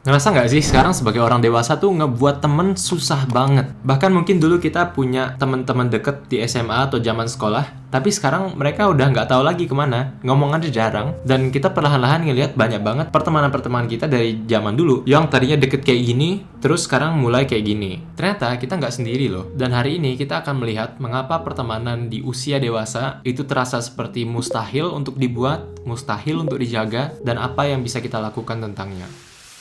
Ngerasa nggak sih sekarang sebagai orang dewasa tuh ngebuat temen susah banget. Bahkan mungkin dulu kita punya teman-teman deket di SMA atau zaman sekolah, tapi sekarang mereka udah nggak tahu lagi kemana, ngomong aja jarang. Dan kita perlahan-lahan ngelihat banyak banget pertemanan-pertemanan kita dari zaman dulu yang tadinya deket kayak gini, terus sekarang mulai kayak gini. Ternyata kita nggak sendiri loh. Dan hari ini kita akan melihat mengapa pertemanan di usia dewasa itu terasa seperti mustahil untuk dibuat, mustahil untuk dijaga, dan apa yang bisa kita lakukan tentangnya.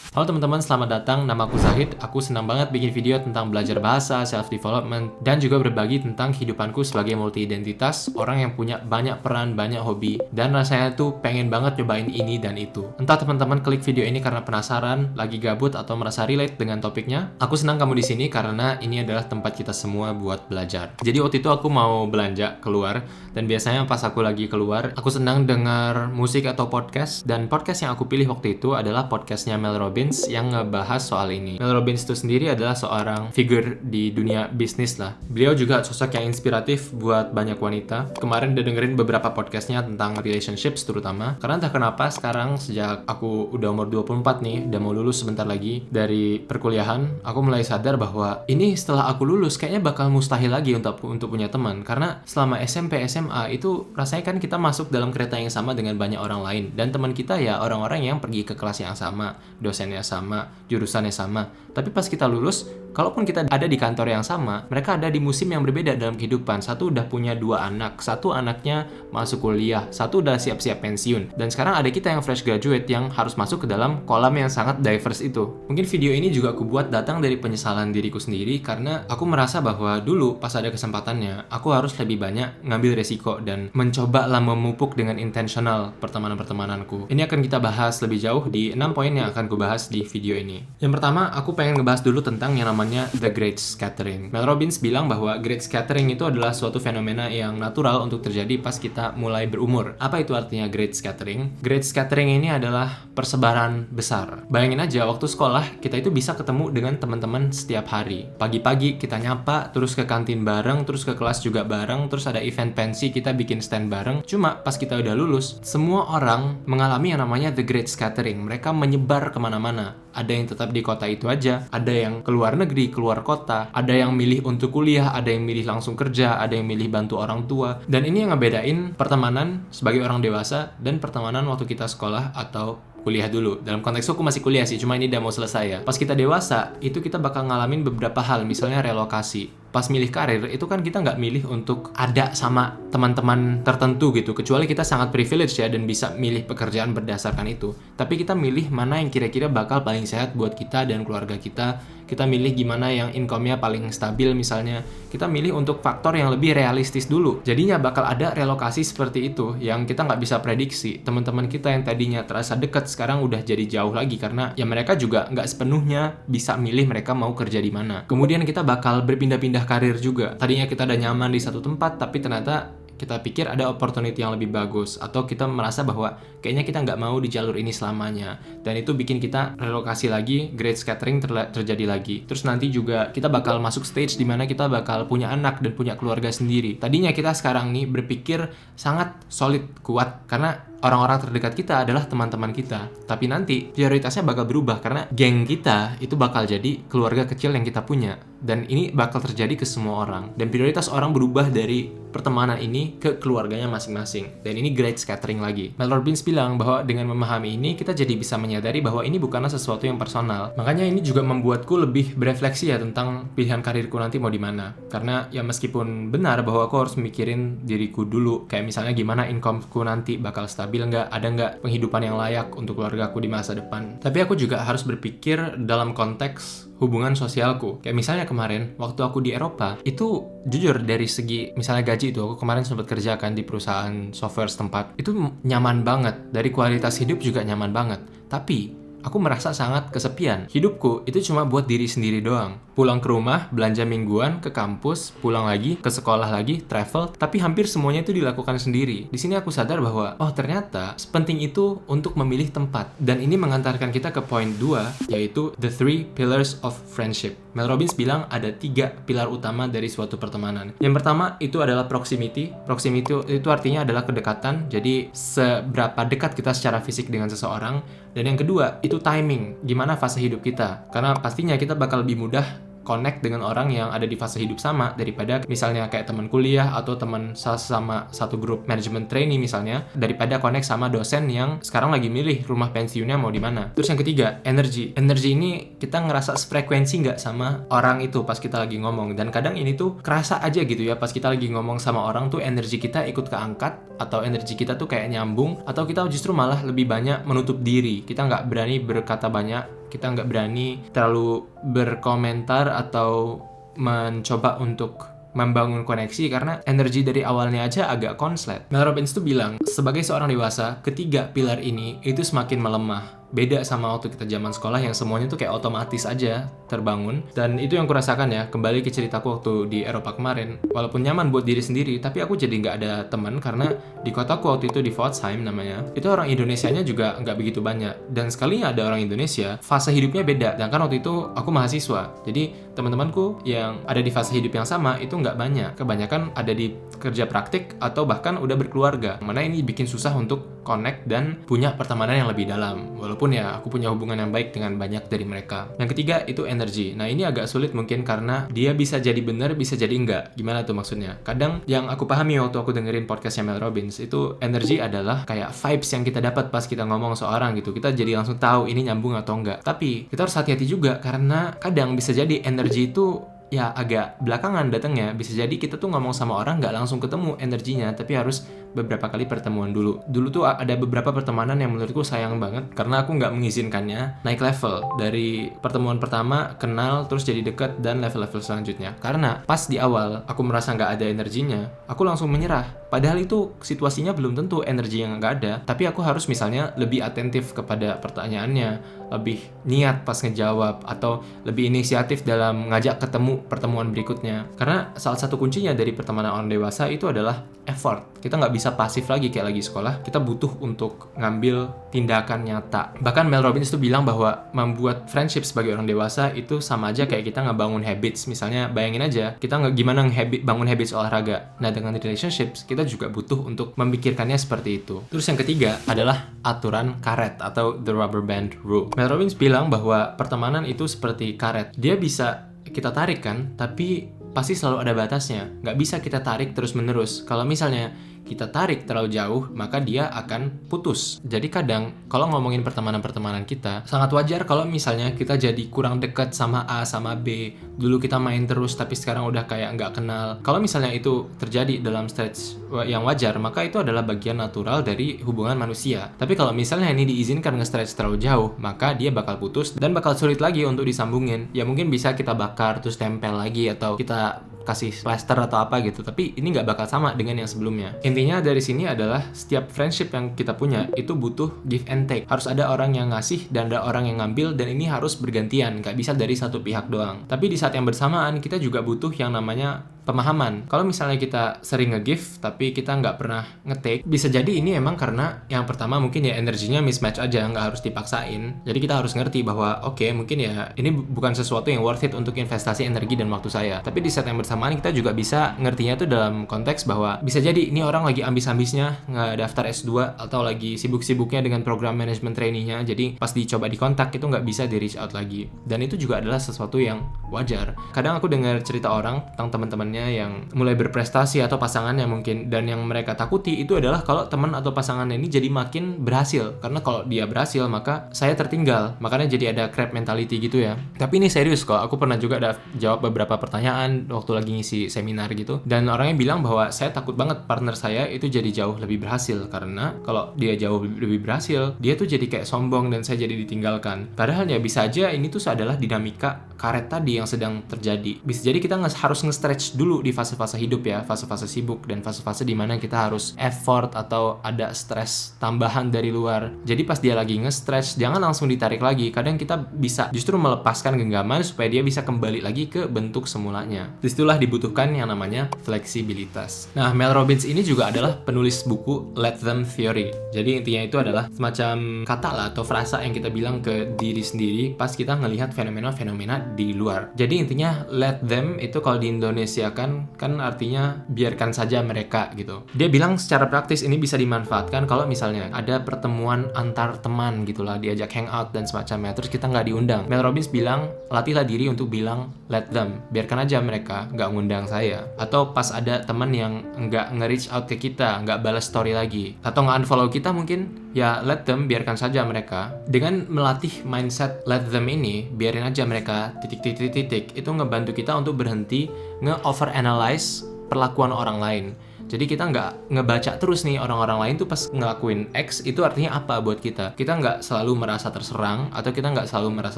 Halo teman-teman, selamat datang. Nama aku Zahid. Aku senang banget bikin video tentang belajar bahasa, self-development, dan juga berbagi tentang kehidupanku sebagai multi-identitas, orang yang punya banyak peran, banyak hobi, dan rasanya tuh pengen banget nyobain ini dan itu. Entah teman-teman klik video ini karena penasaran, lagi gabut, atau merasa relate dengan topiknya, aku senang kamu di sini karena ini adalah tempat kita semua buat belajar. Jadi waktu itu aku mau belanja keluar, dan biasanya pas aku lagi keluar, aku senang dengar musik atau podcast, dan podcast yang aku pilih waktu itu adalah podcastnya Mel Robbins yang ngebahas soal ini. Mel Robbins itu sendiri adalah seorang figur di dunia bisnis lah. Beliau juga sosok yang inspiratif buat banyak wanita. Kemarin udah dengerin beberapa podcastnya tentang relationships terutama. Karena entah kenapa sekarang sejak aku udah umur 24 nih, udah mau lulus sebentar lagi dari perkuliahan, aku mulai sadar bahwa ini setelah aku lulus kayaknya bakal mustahil lagi untuk punya teman. Karena selama SMP, SMA itu rasanya kan kita masuk dalam kereta yang sama dengan banyak orang lain. Dan teman kita ya orang-orang yang pergi ke kelas yang sama, dosennya sama, jurusannya sama. Tapi pas kita lulus, kalaupun kita ada di kantor yang sama, mereka ada di musim yang berbeda dalam kehidupan. Satu udah punya 2 anak, satu anaknya masuk kuliah, satu udah siap-siap pensiun. Dan sekarang ada kita yang fresh graduate yang harus masuk ke dalam kolam yang sangat diverse itu. Mungkin video ini juga aku buat datang dari penyesalan diriku sendiri karena aku merasa bahwa dulu pas ada kesempatannya, aku harus lebih banyak ngambil resiko dan mencoba lah memupuk dengan intentional pertemanan-pertemananku. Ini akan kita bahas lebih jauh di 6 poin yang akan ku bahas di video ini. Yang pertama, aku pengen ngebahas dulu tentang yang namanya The Great Scattering. Mel Robbins bilang bahwa Great Scattering itu adalah suatu fenomena yang natural untuk terjadi pas kita mulai berumur. Apa itu artinya Great Scattering? Great Scattering ini adalah persebaran besar. Bayangin aja, waktu sekolah, kita itu bisa ketemu dengan teman-teman setiap hari. Pagi-pagi kita nyapa, terus ke kantin bareng, terus ke kelas juga bareng, terus ada event pensi, kita bikin stand bareng. Cuma pas kita udah lulus, semua orang mengalami yang namanya The Great Scattering. Mereka menyebar kemana-mana. Ada yang tetap di kota itu aja, ada yang keluar negeri, keluar kota, ada yang milih untuk kuliah, ada yang milih langsung kerja, ada yang milih bantu orang tua. Dan ini yang ngebedain pertemanan sebagai orang dewasa dan pertemanan waktu kita sekolah atau kuliah dulu. Dalam konteks aku masih kuliah sih, cuma ini udah mau selesai ya. Pas kita dewasa, itu kita bakal ngalamin beberapa hal, misalnya relokasi. Pas milih karir, itu kan kita nggak milih untuk ada sama teman-teman tertentu gitu, kecuali kita sangat privilege ya dan bisa milih pekerjaan berdasarkan itu. Tapi kita milih mana yang kira-kira bakal paling sehat buat kita dan keluarga kita. Kita milih gimana yang income-nya paling stabil misalnya. Kita milih untuk faktor yang lebih realistis dulu. Jadinya bakal ada relokasi seperti itu yang kita nggak bisa prediksi. Teman-teman kita yang tadinya terasa dekat sekarang udah jadi jauh lagi karena ya mereka juga nggak sepenuhnya bisa milih mereka mau kerja di mana. Kemudian kita bakal berpindah-pindah karir juga. Tadinya kita udah nyaman di satu tempat, tapi ternyata kita pikir ada opportunity yang lebih bagus, atau kita merasa bahwa kayaknya kita nggak mau di jalur ini selamanya, dan itu bikin kita relokasi lagi, great scattering terjadi lagi. Terus nanti juga kita bakal masuk stage di mana kita bakal punya anak dan punya keluarga sendiri. Tadinya kita sekarang nih berpikir sangat solid, kuat, karena orang-orang terdekat kita adalah teman-teman kita. Tapi nanti prioritasnya bakal berubah karena geng kita itu bakal jadi keluarga kecil yang kita punya. Dan ini bakal terjadi ke semua orang. Dan prioritas orang berubah dari pertemanan ini ke keluarganya masing-masing. Dan ini great scattering lagi. Mel Robbins bilang bahwa dengan memahami ini, kita jadi bisa menyadari bahwa ini bukanlah sesuatu yang personal. Makanya ini juga membuatku lebih berefleksi ya tentang pilihan karirku nanti mau di mana. Karena ya meskipun benar bahwa aku harus mikirin diriku dulu. Kayak misalnya gimana incomeku nanti bakal stabil nggak, ada nggak penghidupan yang layak untuk keluarga aku di masa depan. Tapi aku juga harus berpikir dalam konteks hubungan sosialku. Kayak misalnya kemarin, waktu aku di Eropa, itu jujur dari segi misalnya gaji itu, aku kemarin sempat kerja kan di perusahaan software setempat, itu nyaman banget, dari kualitas hidup juga nyaman banget. Tapi aku merasa sangat kesepian. Hidupku itu cuma buat diri sendiri doang. Pulang ke rumah, belanja mingguan, ke kampus, pulang lagi, ke sekolah lagi, travel, tapi hampir semuanya itu dilakukan sendiri. Di sini aku sadar bahwa, oh ternyata sepenting itu untuk memilih tempat. Dan ini mengantarkan kita ke poin 2, yaitu the 3 pillars of friendship. Mel Robbins bilang ada 3 pilar utama dari suatu pertemanan. Yang pertama itu adalah proximity. Proximity itu artinya adalah kedekatan. Jadi seberapa dekat kita secara fisik dengan seseorang. Dan yang kedua itu timing, gimana fase hidup kita. Karena pastinya kita bakal lebih mudah connect dengan orang yang ada di fase hidup sama daripada misalnya kayak teman kuliah atau teman sama satu grup manajemen trainee misalnya, daripada connect sama dosen yang sekarang lagi milih rumah pensiunnya mau di mana. Terus yang ketiga, energi. Energi ini kita ngerasa frekuensi nggak sama orang itu pas kita lagi ngomong, dan kadang ini tuh kerasa aja gitu ya, pas kita lagi ngomong sama orang tuh energi kita ikut keangkat, atau energi kita tuh kayak nyambung, atau kita justru malah lebih banyak menutup diri, kita nggak berani berkata banyak, kita nggak berani terlalu berkomentar atau mencoba untuk membangun koneksi karena energi dari awalnya aja agak konslet. Mel Robbins tuh bilang, sebagai seorang dewasa, ketiga pilar ini itu semakin melemah. Beda sama waktu kita zaman sekolah yang semuanya tuh kayak otomatis aja terbangun. Dan itu yang kurasakan ya, kembali ke ceritaku waktu di Eropa kemarin. Walaupun nyaman buat diri sendiri, tapi aku jadi nggak ada teman karena di kotaku waktu itu di Pforzheim namanya, itu orang Indonesianya juga nggak begitu banyak. Dan sekalinya ada orang Indonesia, fase hidupnya beda. Dan kan waktu itu aku mahasiswa, jadi teman-temanku yang ada di fase hidup yang sama itu nggak banyak. Kebanyakan ada di kerja praktik atau bahkan udah berkeluarga. Mana ini bikin susah untuk connect dan punya pertemanan yang lebih dalam. Walaupun ya aku punya hubungan yang baik dengan banyak dari mereka. Yang ketiga itu energi. Nah ini agak sulit mungkin karena dia bisa jadi benar, bisa jadi enggak. Gimana tuh maksudnya? Kadang yang aku pahami waktu aku dengerin podcastnya Mel Robbins itu energi adalah kayak vibes yang kita dapat pas kita ngomong seorang gitu. Kita jadi langsung tahu ini nyambung atau enggak. Tapi kita harus hati-hati juga karena kadang bisa jadi energi itu ya agak belakangan datangnya. Bisa jadi kita tuh ngomong sama orang nggak langsung ketemu energinya, tapi harus beberapa kali pertemuan dulu. Dulu tuh ada beberapa pertemanan yang menurutku sayang banget karena aku nggak mengizinkannya naik level dari pertemuan pertama, kenal, terus jadi deket, dan level-level selanjutnya. Karena pas di awal aku merasa nggak ada energinya, aku langsung menyerah. Padahal itu situasinya belum tentu energi yang nggak ada, tapi aku harus misalnya lebih atentif kepada pertanyaannya, lebih niat pas ngejawab, atau lebih inisiatif dalam ngajak ketemu pertemuan berikutnya. Karena salah satu kuncinya dari pertemanan orang dewasa itu adalah effort. Kita nggak bisa pasif lagi kayak lagi sekolah, kita butuh untuk ngambil tindakan nyata. Bahkan Mel Robbins tuh bilang bahwa membuat friendship sebagai orang dewasa itu sama aja kayak kita ngebangun habits. Misalnya bayangin aja, kita gimana bangun habits olahraga. Nah dengan relationships, kita juga butuh untuk memikirkannya seperti itu. Terus yang ketiga adalah aturan karet atau the rubber band rule. Mel Robbins bilang bahwa pertemanan itu seperti karet. Dia bisa kita tarik kan, tapi pasti selalu ada batasnya. Nggak bisa kita tarik terus-menerus. Kalau misalnya kita tarik terlalu jauh, maka dia akan putus. Jadi kadang kalau ngomongin pertemanan-pertemanan kita, sangat wajar kalau misalnya kita jadi kurang dekat sama A sama B. Dulu kita main terus, tapi sekarang udah kayak nggak kenal. Kalau misalnya itu terjadi dalam stretch yang wajar, maka itu adalah bagian natural dari hubungan manusia. Tapi kalau misalnya ini diizinkan nge-stretch terlalu jauh, maka dia bakal putus dan bakal sulit lagi untuk disambungin. Ya mungkin bisa kita bakar terus tempel lagi, atau kita kasih plaster atau apa gitu, tapi ini nggak bakal sama dengan yang sebelumnya. Intinya dari sini adalah setiap friendship yang kita punya itu butuh give and take. Harus ada orang yang ngasih dan ada orang yang ngambil, dan ini harus bergantian, nggak bisa dari satu pihak doang. Tapi di saat yang bersamaan kita juga butuh yang namanya pemahaman. Kalau misalnya kita sering nge-give tapi kita nggak pernah nge-take, bisa jadi ini emang karena yang pertama mungkin ya energinya mismatch aja, nggak harus dipaksain. Jadi kita harus ngerti bahwa oke, mungkin ya ini bukan sesuatu yang worth it untuk investasi energi dan waktu saya. Tapi di saat yang bersamaan kita juga bisa ngertinya tuh dalam konteks bahwa bisa jadi ini orang lagi ambis-ambisnya nge-daftar S2 atau lagi sibuk-sibuknya dengan program manajemen trainee-nya. Jadi pas dicoba dikontak itu nggak bisa di reach out lagi. Dan itu juga adalah sesuatu yang wajar. Kadang aku dengar cerita orang tentang teman-temannya yang mulai berprestasi atau pasangannya mungkin, dan yang mereka takuti itu adalah kalau teman atau pasangannya ini jadi makin berhasil, karena kalau dia berhasil maka saya tertinggal, makanya jadi ada crab mentality gitu ya. Tapi ini serius kok, aku pernah juga ada jawab beberapa pertanyaan waktu lagi ngisi seminar gitu, dan orangnya bilang bahwa saya takut banget partner saya itu jadi jauh lebih berhasil, karena kalau dia jauh lebih berhasil dia tuh jadi kayak sombong dan saya jadi ditinggalkan. Padahal ya bisa aja ini tuh adalah dinamika karet tadi yang sedang terjadi. Bisa jadi kita harus nge-stretch dulu di fase-fase hidup ya, fase-fase sibuk dan fase-fase dimana kita harus effort atau ada stres tambahan dari luar. Jadi pas dia lagi nge-stretch, jangan langsung ditarik lagi. Kadang kita bisa justru melepaskan genggaman supaya dia bisa kembali lagi ke bentuk semulanya. Disitulah dibutuhkan yang namanya fleksibilitas. Nah, Mel Robbins ini juga adalah penulis buku Let Them Theory. Jadi intinya itu adalah semacam kata lah atau frasa yang kita bilang ke diri sendiri pas kita ngelihat fenomena-fenomena di luar. Jadi intinya let them itu kalau di Indonesia kan artinya biarkan saja mereka gitu. Dia bilang secara praktis ini bisa dimanfaatkan kalau misalnya ada pertemuan antar teman gitulah, diajak hangout dan semacamnya, terus kita nggak diundang. Mel Robbins bilang latihlah diri untuk bilang let them, biarkan aja mereka, nggak ngundang saya. Atau pas ada teman yang nggak nge-reach out ke kita, nggak balas story lagi, atau nggak unfollow kita mungkin, ya let them, biarkan saja mereka. Dengan melatih mindset let them ini, biarin aja mereka, titik, itu ngebantu kita untuk berhenti nge-overanalyze perlakuan orang lain. Jadi kita nggak ngebaca terus nih orang-orang lain tuh pas ngelakuin X itu artinya apa buat kita. Kita nggak selalu merasa terserang atau kita nggak selalu merasa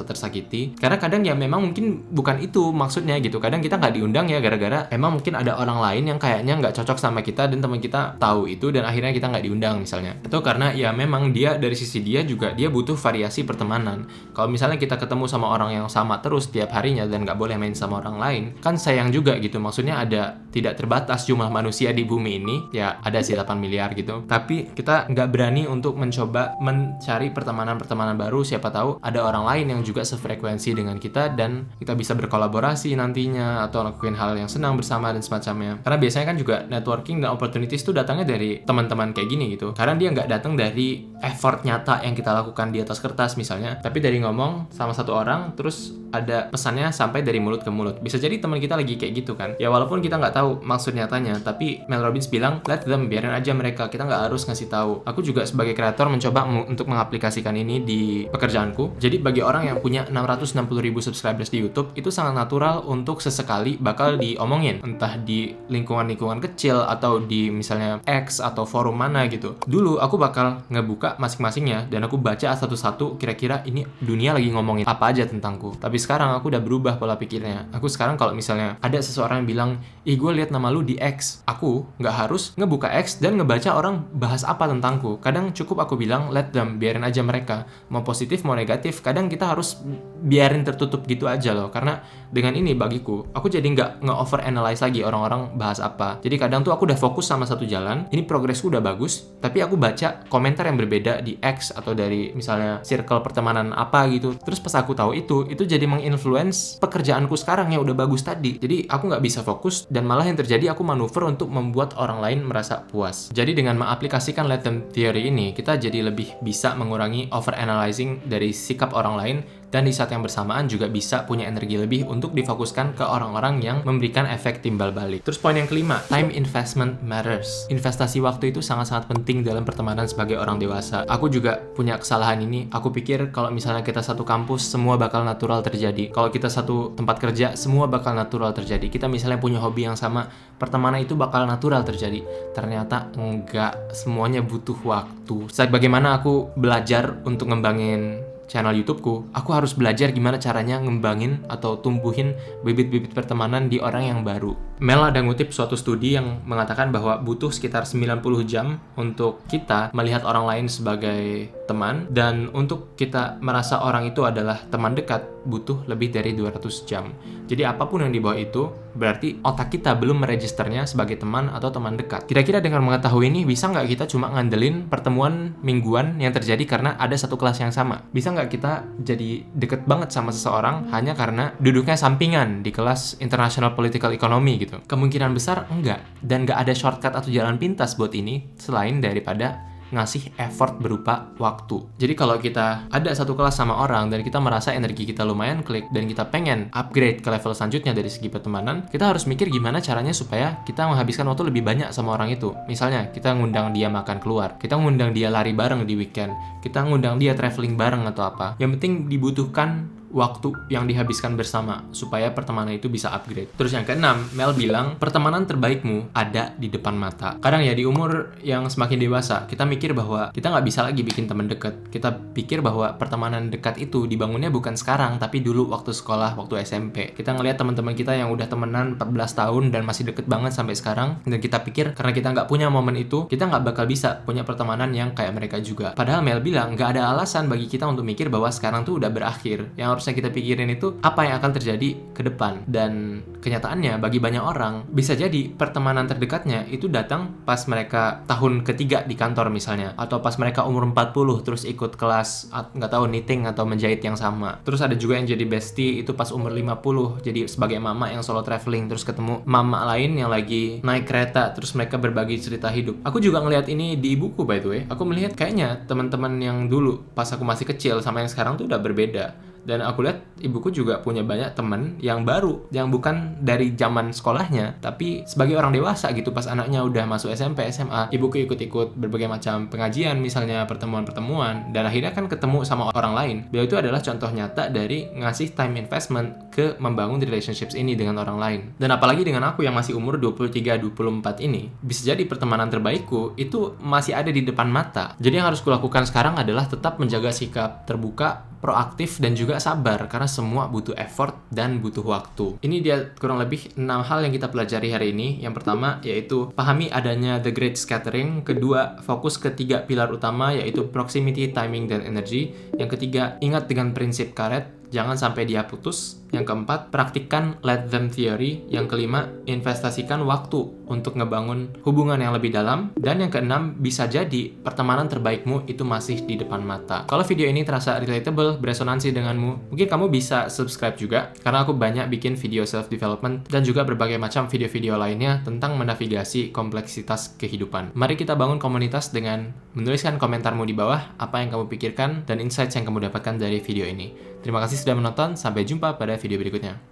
tersakiti. Karena kadang ya memang mungkin bukan itu maksudnya gitu. Kadang kita nggak diundang ya gara-gara emang mungkin ada orang lain yang kayaknya nggak cocok sama kita dan teman kita tahu itu dan akhirnya kita nggak diundang misalnya. Atau karena ya memang dia dari sisi dia juga dia butuh variasi pertemanan. Kalau misalnya kita ketemu sama orang yang sama terus tiap harinya dan nggak boleh main sama orang lain, kan sayang juga gitu. Maksudnya ada tidak terbatas jumlah manusia di bumi ini, ya ada sih 8 miliar gitu, tapi kita nggak berani untuk mencoba mencari pertemanan-pertemanan baru. Siapa tahu ada orang lain yang juga sefrekuensi dengan kita dan kita bisa berkolaborasi nantinya atau lakuin hal yang senang bersama dan semacamnya. Karena biasanya kan juga networking dan opportunities itu datangnya dari teman-teman kayak gini gitu, karena dia nggak datang dari effort nyata yang kita lakukan di atas kertas misalnya, tapi dari ngomong sama satu orang terus ada pesannya sampai dari mulut ke mulut. Bisa jadi teman kita lagi kayak gitu kan ya, walaupun kita nggak tahu maksud nyatanya, tapi Mel Robbins bilang let them, biarin aja mereka, kita nggak harus ngasih tahu. Aku juga sebagai kreator mencoba untuk mengaplikasikan ini di pekerjaanku. Jadi bagi orang yang punya 660.000 subscribers di YouTube, itu sangat natural untuk sesekali bakal diomongin, entah di lingkungan-lingkungan kecil atau di misalnya X atau forum mana gitu. Dulu aku bakal ngebuka masing-masingnya dan aku baca satu-satu kira-kira ini dunia lagi ngomongin apa aja tentangku. Tapi sekarang aku udah berubah pola pikirnya. Aku sekarang kalau misalnya ada seseorang yang bilang, ih gue liat nama lu di X, aku nggak harus ngebuka X dan ngebaca orang bahas apa tentangku. Kadang cukup aku bilang let them, biarin aja mereka, mau positif mau negatif. Kadang kita harus biarin tertutup gitu aja loh, karena dengan ini bagiku aku jadi nggak nge-overanalyze lagi orang-orang bahas apa. Jadi kadang tuh aku udah fokus sama satu jalan, ini progresku udah bagus, tapi aku baca komentar yang berbeda di X atau dari misalnya circle pertemanan apa gitu. Terus pas aku tahu itu jadi menginfluence pekerjaanku sekarang yang udah bagus tadi. Jadi aku nggak bisa fokus dan malah yang terjadi aku manuver untuk membuat orang lain merasa puas. Jadi dengan mengaplikasikan let them theory ini, kita jadi lebih bisa mengurangi overanalyzing dari sikap orang lain, dan di saat yang bersamaan juga bisa punya energi lebih untuk difokuskan ke orang-orang yang memberikan efek timbal balik. Terus poin yang kelima, time investment matters. Investasi waktu itu sangat-sangat penting dalam pertemanan sebagai orang dewasa. Aku juga punya kesalahan ini. Aku pikir kalau misalnya kita satu kampus, semua bakal natural terjadi. Kalau kita satu tempat kerja, semua bakal natural terjadi. Kita misalnya punya hobi yang sama, pertemanan itu bakal natural terjadi. Ternyata enggak, semuanya butuh waktu. Saat bagaimana aku belajar untuk ngembangin channel YouTubeku, aku harus belajar gimana caranya ngembangin atau tumbuhin bibit-bibit pertemanan di orang yang baru. Mel ada ngutip suatu studi yang mengatakan bahwa butuh sekitar 90 jam untuk kita melihat orang lain sebagai teman, dan untuk kita merasa orang itu adalah teman dekat butuh lebih dari 200 jam. Jadi apapun yang di bawah itu berarti otak kita belum meregisternya sebagai teman atau teman dekat. Kira-kira dengan mengetahui ini, bisa nggak kita cuma ngandelin pertemuan mingguan yang terjadi karena ada satu kelas yang sama? Bisa nggak kita jadi deket banget sama seseorang hanya karena duduknya sampingan di kelas International Political Economy gitu? Kemungkinan besar enggak, dan nggak ada shortcut atau jalan pintas buat ini selain daripada ngasih effort berupa waktu. Jadi kalau kita ada satu kelas sama orang dan kita merasa energi kita lumayan klik dan kita pengen upgrade ke level selanjutnya dari segi pertemanan, kita harus mikir gimana caranya supaya kita menghabiskan waktu lebih banyak sama orang itu. Misalnya kita ngundang dia makan keluar, kita ngundang dia lari bareng di weekend, kita ngundang dia traveling bareng atau apa. Yang penting dibutuhkan waktu yang dihabiskan bersama supaya pertemanan itu bisa upgrade. Terus yang keenam, Mel bilang pertemanan terbaikmu ada di depan mata. Kadang ya di umur yang semakin dewasa, kita mikir bahwa kita nggak bisa lagi bikin teman dekat. Kita pikir bahwa pertemanan dekat itu dibangunnya bukan sekarang, tapi dulu waktu sekolah, waktu SMP. Kita ngelihat teman-teman kita yang udah temenan 14 tahun dan masih deket banget sampai sekarang, dan kita pikir karena kita nggak punya momen itu, kita nggak bakal bisa punya pertemanan yang kayak mereka juga. Padahal Mel bilang nggak ada alasan bagi kita untuk mikir bahwa sekarang tuh udah berakhir. Yang harus harusnya kita pikirin itu apa yang akan terjadi ke depan. Dan kenyataannya bagi banyak orang bisa jadi pertemanan terdekatnya itu datang pas mereka tahun ketiga di kantor misalnya, atau pas mereka umur 40 terus ikut kelas nggak tahu knitting atau menjahit yang sama. Terus ada juga yang jadi bestie itu pas umur 50, jadi sebagai mama yang solo traveling terus ketemu mama lain yang lagi naik kereta terus mereka berbagi cerita hidup. Aku juga ngelihat ini di ibuku by the way. Aku melihat kayaknya teman-teman yang dulu pas aku masih kecil sama yang sekarang tuh udah berbeda. Dan aku lihat ibuku juga punya banyak temen yang baru, yang bukan dari zaman sekolahnya, tapi sebagai orang dewasa gitu, pas anaknya udah masuk SMP, SMA, ibuku ikut-ikut berbagai macam pengajian, misalnya pertemuan-pertemuan, dan akhirnya kan ketemu sama orang lain. Beliau itu adalah contoh nyata dari ngasih time investment ke membangun relationships ini dengan orang lain. Dan apalagi dengan aku yang masih umur 23-24 ini, bisa jadi pertemanan terbaikku itu masih ada di depan mata. Jadi yang harus kulakukan sekarang adalah tetap menjaga sikap terbuka, proaktif, dan juga sabar, karena semua butuh effort dan butuh waktu. Ini dia kurang lebih 6 hal yang kita pelajari hari ini. Yang pertama yaitu pahami adanya the great scattering. Kedua, fokus ke 3 pilar utama yaitu proximity, timing, dan energy. Yang ketiga, ingat dengan prinsip karet, jangan sampai dia putus. Yang keempat, praktikkan let them theory. Yang kelima, investasikan waktu untuk ngebangun hubungan yang lebih dalam. Dan yang keenam, bisa jadi pertemanan terbaikmu itu masih di depan mata. Kalau video ini terasa relatable, beresonansi denganmu, mungkin kamu bisa subscribe juga, karena aku banyak bikin video self-development dan juga berbagai macam video-video lainnya tentang menavigasi kompleksitas kehidupan. Mari kita bangun komunitas dengan menuliskan komentarmu di bawah, apa yang kamu pikirkan dan insights yang kamu dapatkan dari video ini. Terima kasih sudah menonton, sampai jumpa pada video berikutnya.